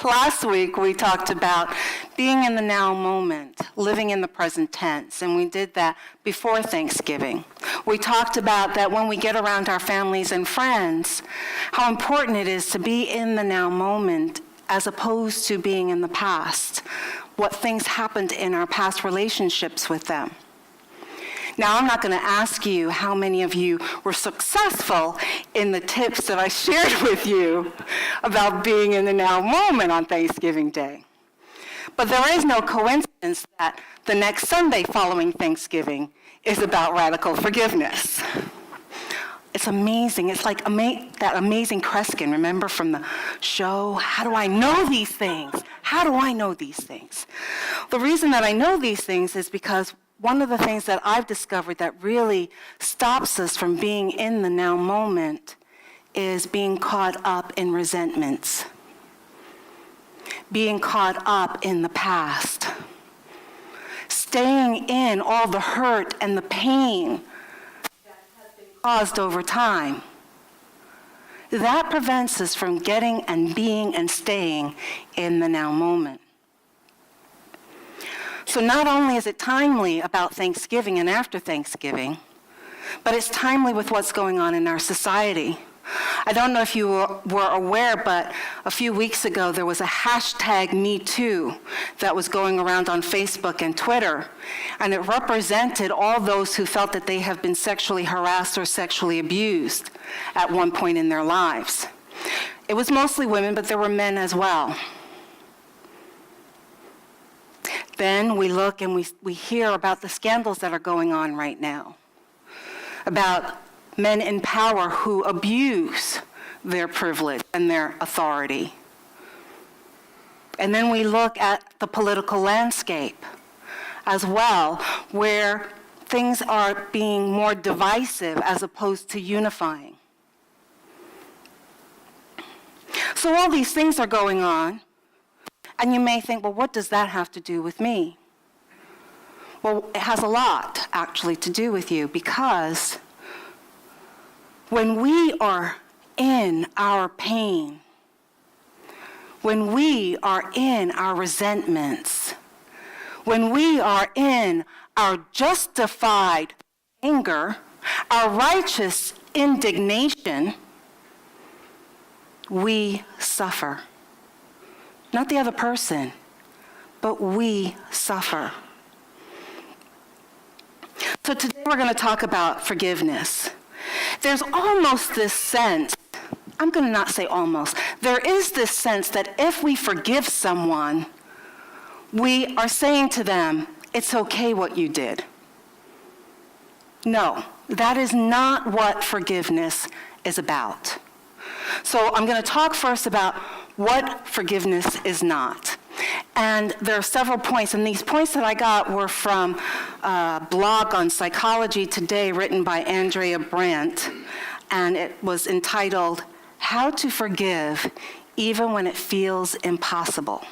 Last week we talked about being in the now moment, living in the present tense, and we did that before Thanksgiving. We talked about that when we get around our families and friends, how important it is to be in the now moment as opposed to being in the past, what things happened in our past relationships with them. Now, I'm not going to ask you how many of you were successful in the tips that I shared with you about being in the now moment on Thanksgiving Day. But there is no coincidence that the next Sunday following Thanksgiving is about radical forgiveness. It's amazing. It's like that amazing Kreskin, remember from the show? How do I know these things? How do I know these things? The reason that I know these things is because one of the things that I've discovered that really stops us from being in the now moment is being caught up in resentments, being caught up in the past, staying in all the hurt and the pain that has been caused over time. That prevents us from getting and being and staying in the now moment. So not only is it timely about Thanksgiving and after Thanksgiving, but it's timely with what's going on in our society. I don't know if you were aware, but a few weeks ago there was a hashtag #MeToo that was going around on Facebook and Twitter, and it represented all those who felt that they have been sexually harassed or sexually abused at one point in their lives. It was mostly women, but there were men as well. Then we look and we hear about the scandals that are going on right now, about men in power who abuse their privilege and their authority. And then we look at the political landscape as well, where things are being more divisive as opposed to unifying. So all these things are going on. And you may think, well, what does that have to do with me? Well, it has a lot, actually, to do with you, because when we are in our pain, when we are in our resentments, when we are in our justified anger, our righteous indignation, we suffer. Not the other person, but we suffer. So today we're going to talk about forgiveness. There's almost this sense, I'm going to not say almost, there is this sense that if we forgive someone, we are saying to them, it's okay what you did. No, that is not what forgiveness is about. So I'm going to talk first about what forgiveness is not. And there are several points, and these points that I got were from a blog on Psychology Today written by Andrea Brandt, and it was entitled, How to Forgive Even When It Feels Impossible.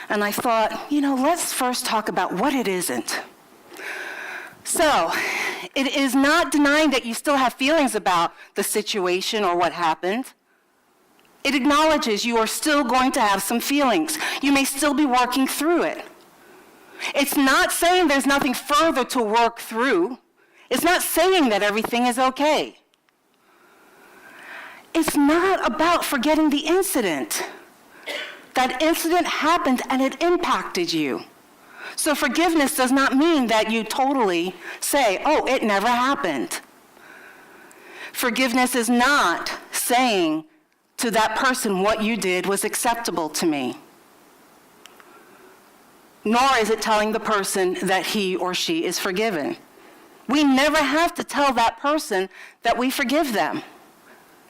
And I thought, let's first talk about what it isn't. So, it is not denying that you still have feelings about the situation or what happened. It acknowledges you are still going to have some feelings. You may still be working through it. It's not saying there's nothing further to work through. It's not saying that everything is okay. It's not about forgetting the incident. That incident happened and it impacted you. So forgiveness does not mean that you totally say, oh, it never happened. Forgiveness is not saying to that person, what you did was acceptable to me. Nor is it telling the person that he or she is forgiven. We never have to tell that person that we forgive them.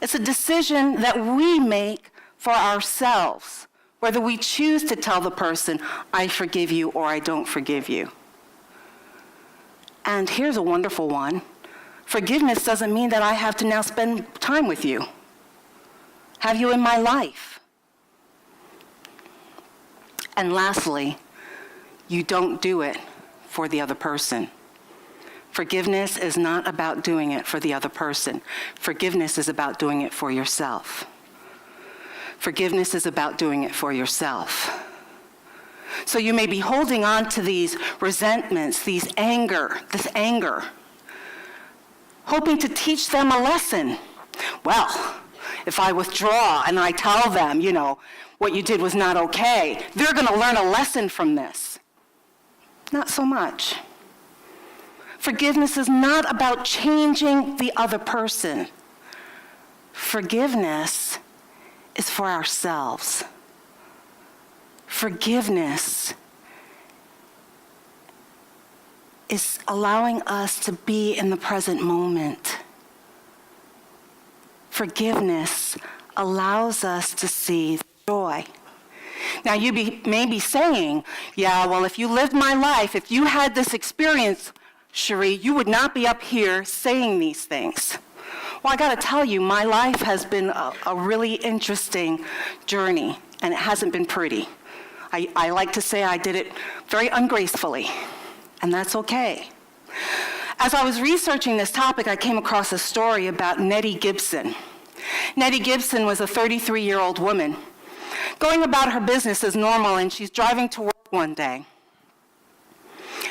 It's a decision that we make for ourselves, whether we choose to tell the person, I forgive you or I don't forgive you. And here's a wonderful one. Forgiveness doesn't mean that I have to now spend time with you. Have you in my life? And lastly, you don't do it for the other person. Forgiveness is not about doing it for the other person. Forgiveness is about doing it for yourself. Forgiveness is about doing it for yourself. So you may be holding on to these resentments, this anger, hoping to teach them a lesson. Well, if I withdraw and I tell them, what you did was not okay, they're going to learn a lesson from this. Not so much. Forgiveness is not about changing the other person. Forgiveness is for ourselves. Forgiveness is allowing us to be in the present moment. Forgiveness allows us to see joy. Now, you may be saying, yeah, well, if you lived my life, if you had this experience, Sherrie, you would not be up here saying these things. Well, I got to tell you, my life has been a really interesting journey, and it hasn't been pretty. I like to say I did it very ungracefully, and that's okay. As I was researching this topic, I came across a story about Nettie Gibson. Nettie Gibson was a 33-year-old woman going about her business as normal, and she's driving to work one day.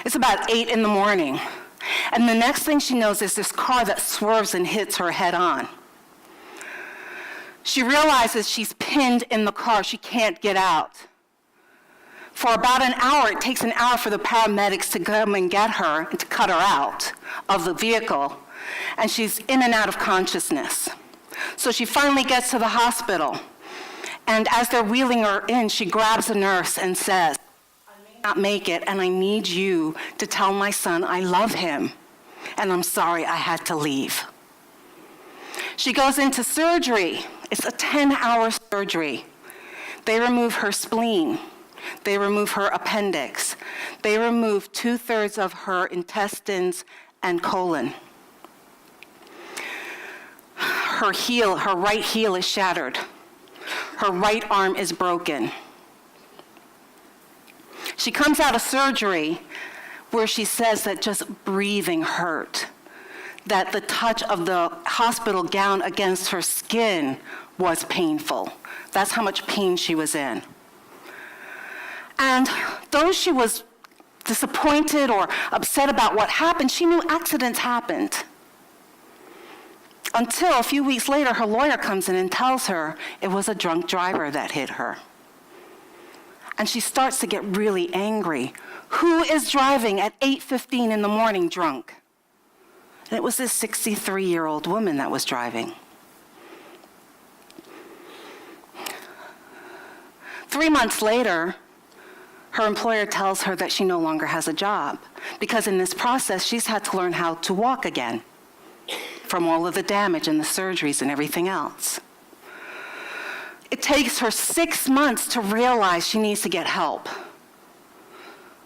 It's about 8 in the morning, and the next thing she knows is this car that swerves and hits her head on. She realizes she's pinned in the car. She can't get out. For about an hour, it takes an hour for the paramedics to come and get her and to cut her out of the vehicle, and she's in and out of consciousness. So she finally gets to the hospital, and as they're wheeling her in, she grabs a nurse and says, I may not make it, and I need you to tell my son I love him, and I'm sorry I had to leave. She goes into surgery. It's a 10-hour surgery. They remove her spleen. They remove her appendix. They remove 2/3 of her intestines and colon. Her right heel is shattered. Her right arm is broken. She comes out of surgery where she says that just breathing hurt, that the touch of the hospital gown against her skin was painful. That's how much pain she was in. And though she was disappointed or upset about what happened, she knew accidents happened. Until a few weeks later, her lawyer comes in and tells her it was a drunk driver that hit her. And she starts to get really angry. Who is driving at 8:15 in the morning drunk? And it was this 63-year-old woman that was driving. 3 months later, her employer tells her that she no longer has a job because in this process, she's had to learn how to walk again from all of the damage and the surgeries and everything else. It takes her 6 months to realize she needs to get help.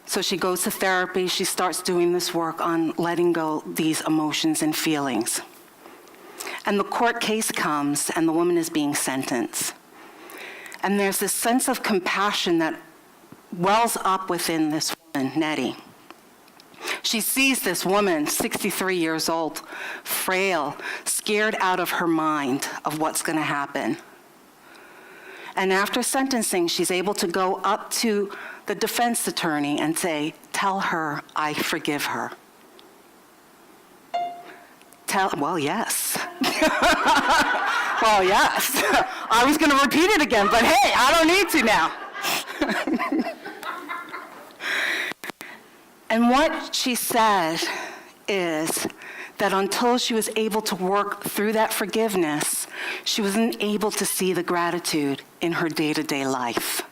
So she goes to therapy. She starts doing this work on letting go these emotions and feelings. And the court case comes, and the woman is being sentenced. And there's this sense of compassion that wells up within this woman, Nettie. She sees this woman, 63 years old, frail, scared out of her mind of what's going to happen. And after sentencing, she's able to go up to the defense attorney and say, tell her I forgive her. Well, yes. Well, yes. I was going to repeat it again, but hey, I don't need to now. And what she said is that until she was able to work through that forgiveness, she wasn't able to see the gratitude in her day-to-day life.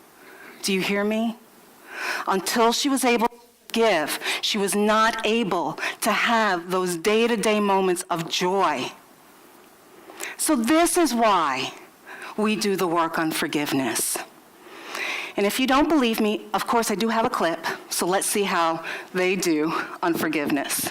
Do you hear me? Until she was able to forgive, she was not able to have those day-to-day moments of joy. So this is why we do the work on forgiveness. And if you don't believe me, of course, I do have a clip, so let's see how they do on forgiveness.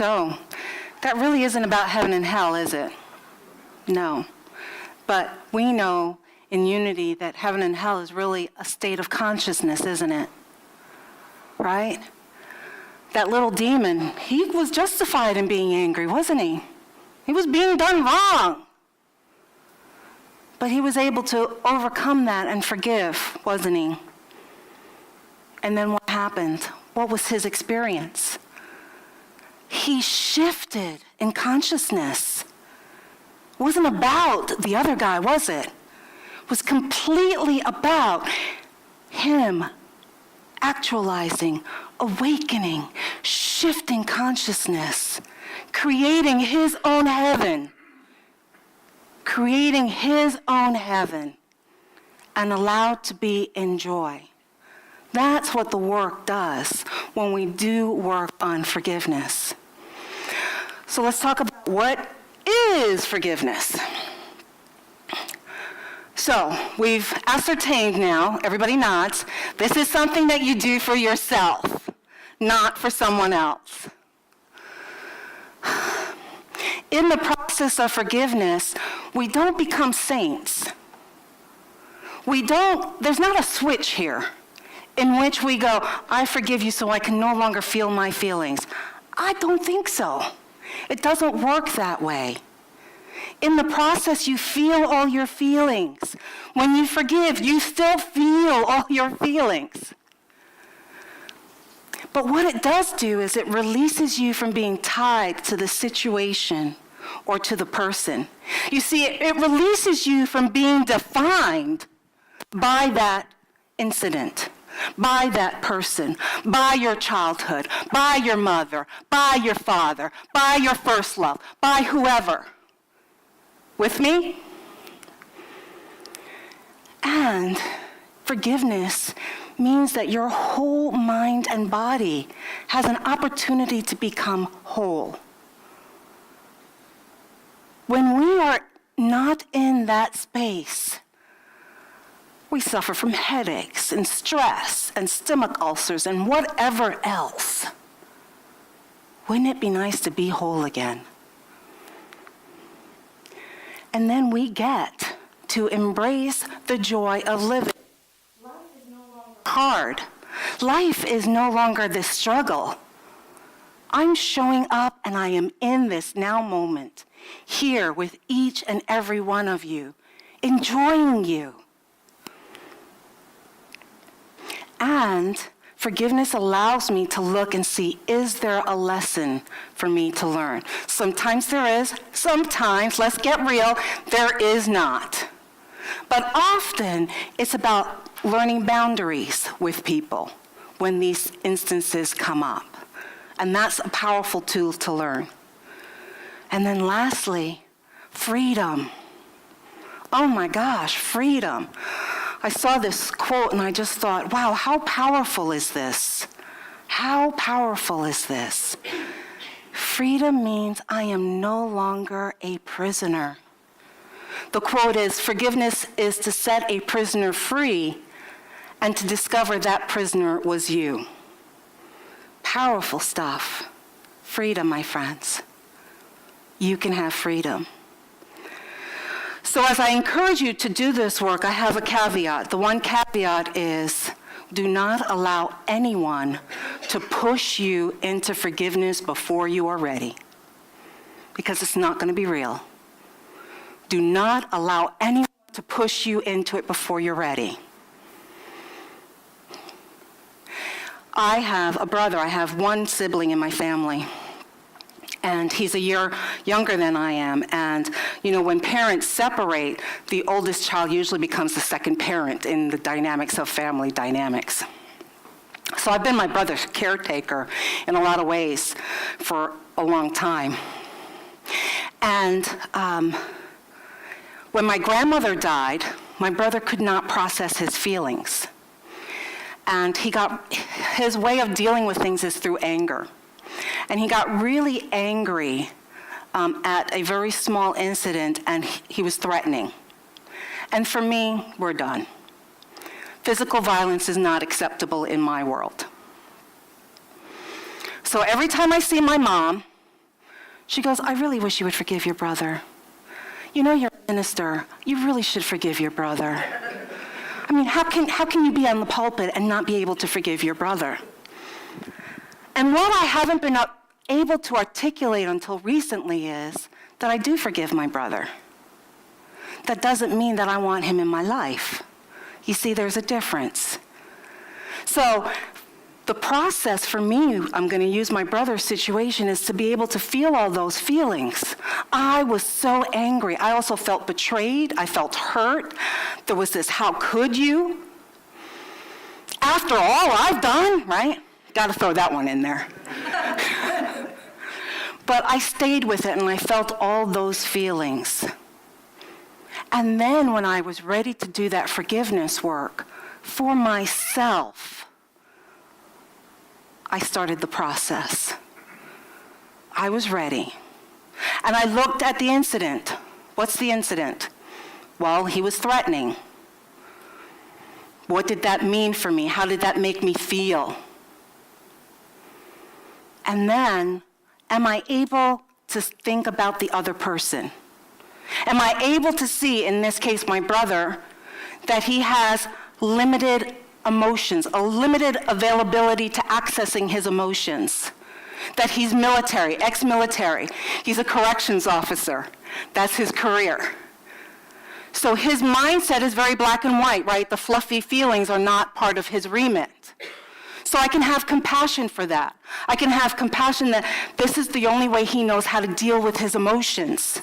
So, that really isn't about heaven and hell, is it? No. But we know in unity that heaven and hell is really a state of consciousness, isn't it? Right? That little demon, he was justified in being angry, wasn't he? He was being done wrong. But he was able to overcome that and forgive, wasn't he? And then what happened? What was his experience? He shifted in consciousness. It wasn't about the other guy, was it? It was completely about him actualizing, awakening, shifting consciousness, creating his own heaven, and allowed to be in joy. That's what the work does when we do work on forgiveness. So let's talk about what is forgiveness. So we've ascertained now, everybody nods, this is something that you do for yourself, not for someone else. In the process of forgiveness, we don't become saints. There's not a switch here in which we go, I forgive you so I can no longer feel my feelings. I don't think so. It doesn't work that way. In the process, you feel all your feelings. When you forgive, you still feel all your feelings. But what it does do is it releases you from being tied to the situation or to the person. You see, it releases you from being defined by that incident, by that person, by your childhood, by your mother, by your father, by your first love, by whoever. With me? And forgiveness means that your whole mind and body has an opportunity to become whole. When we are not in that space, we suffer from headaches and stress and stomach ulcers and whatever else. Wouldn't it be nice to be whole again? And then we get to embrace the joy of living. Life is no longer hard. Life is no longer this struggle. I'm showing up and I am in this now moment, here with each and every one of you, enjoying you. And forgiveness allows me to look and see, is there a lesson for me to learn? Sometimes there is, sometimes, let's get real, there is not. But often it's about learning boundaries with people when these instances come up. And that's a powerful tool to learn. And then lastly, freedom. Oh my gosh, freedom. I saw this quote and I just thought, wow, how powerful is this? How powerful is this? Freedom means I am no longer a prisoner. The quote is, forgiveness is to set a prisoner free and to discover that prisoner was you. Powerful stuff. Freedom, my friends. You can have freedom. So as I encourage you to do this work, I have a caveat. The one caveat is, do not allow anyone to push you into forgiveness before you are ready, because it's not going to be real. Do not allow anyone to push you into it before you're ready. I have a brother. I have one sibling in my family. And he's a year younger than I am. And, you know, when parents separate, the oldest child usually becomes the second parent in the dynamics of family dynamics. So I've been my brother's caretaker in a lot of ways for a long time. And when my grandmother died, my brother could not process his feelings. And his way of dealing with things is through anger. And he got really angry at a very small incident, and he was threatening. And for me, we're done. Physical violence is not acceptable in my world. So every time I see my mom, She goes, I really wish you would forgive your brother. You know, you're a minister. You really should forgive your brother. I mean, how can you be on the pulpit and not be able to forgive your brother? And what I haven't been able to articulate until recently is that I do forgive my brother. That doesn't mean that I want him in my life. You see, there's a difference. So the process for me, I'm going to use my brother's situation, is to be able to feel all those feelings. I was so angry. I also felt betrayed. I felt hurt. There was this, how could you? After all I've done, right? Got to throw that one in there. But I stayed with it, and I felt all those feelings. And then when I was ready to do that forgiveness work for myself, I started the process. I was ready. And I looked at the incident. What's the incident? Well, he was threatening. What did that mean for me? How did that make me feel? And then, am I able to think about the other person? Am I able to see, in this case, my brother, that he has limited emotions, a limited availability to accessing his emotions? That he's military, ex-military. He's a corrections officer. That's his career. So his mindset is very black and white, right? The fluffy feelings are not part of his remit. So I can have compassion for that. I can have compassion that this is the only way he knows how to deal with his emotions.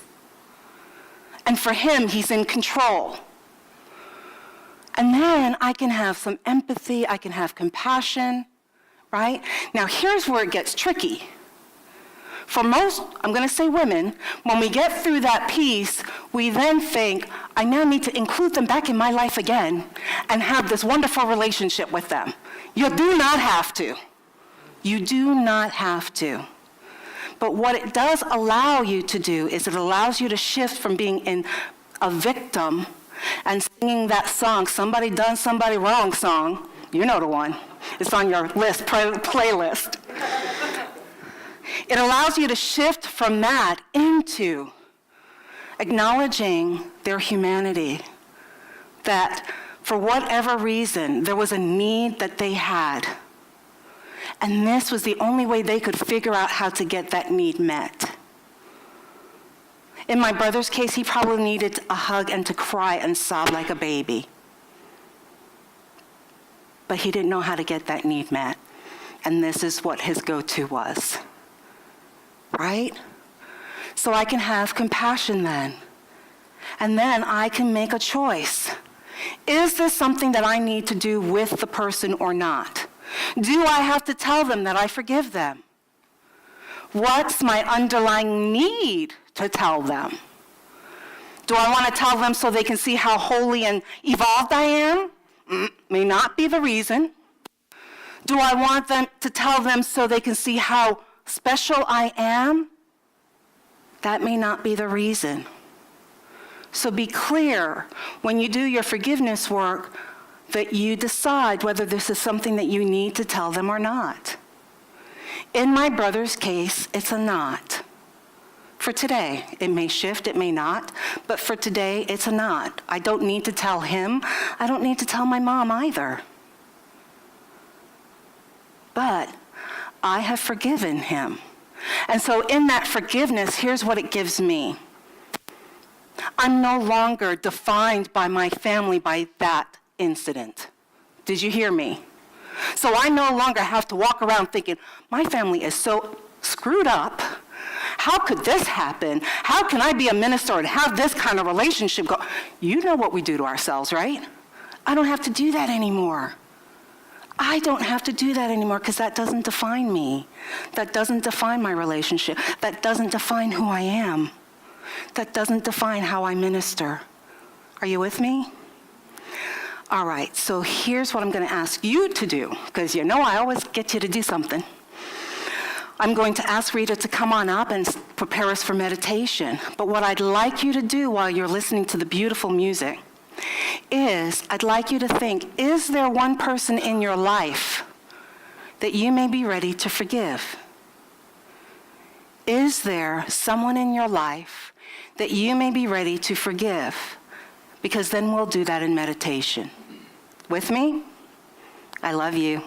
And for him, he's in control. And then I can have some empathy, I can have compassion, right? Now here's where it gets tricky. For most, I'm going to say women, when we get through that piece, we then think, I now need to include them back in my life again and have this wonderful relationship with them. You do not have to. You do not have to. But what it does allow you to do is it allows you to shift from being a victim and singing that song, Somebody Done Somebody Wrong song. You know the one. It's on your list, playlist. It allows you to shift from that into acknowledging their humanity, that for whatever reason, there was a need that they had. And this was the only way they could figure out how to get that need met. In my brother's case, he probably needed a hug and to cry and sob like a baby. But he didn't know how to get that need met. And this is what his go-to was. Right? So I can have compassion then. And then I can make a choice. Is this something that I need to do with the person or not? Do I have to tell them that I forgive them? What's my underlying need to tell them? Do I want to tell them so they can see how holy and evolved I am? May not be the reason. Do I want them to tell them so they can see how special I am? That may not be the reason. So be clear when you do your forgiveness work that you decide whether this is something that you need to tell them or not. In my brother's case, it's a not. For today, it may shift, it may not, but for today, it's a not. I don't need to tell him. I don't need to tell my mom either. But I have forgiven him. And so in that forgiveness, here's what it gives me. I'm no longer defined by my family by that incident. Did you hear me? So I no longer have to walk around thinking, my family is so screwed up. How could this happen? How can I be a minister and have this kind of relationship go? You know what we do to ourselves, right? I don't have to do that anymore. I don't have to do that anymore because that doesn't define me. That doesn't define my relationship. That doesn't define who I am. That doesn't define how I minister. Are you with me? All right, so here's what I'm going to ask you to do, because you know I always get you to do something. I'm going to ask Rita to come on up and prepare us for meditation. But what I'd like you to do while you're listening to the beautiful music is I'd like you to think, is there one person in your life that you may be ready to forgive? is there someone in your life that you may be ready to forgive? Because then we'll do that in meditation. With me? I love you.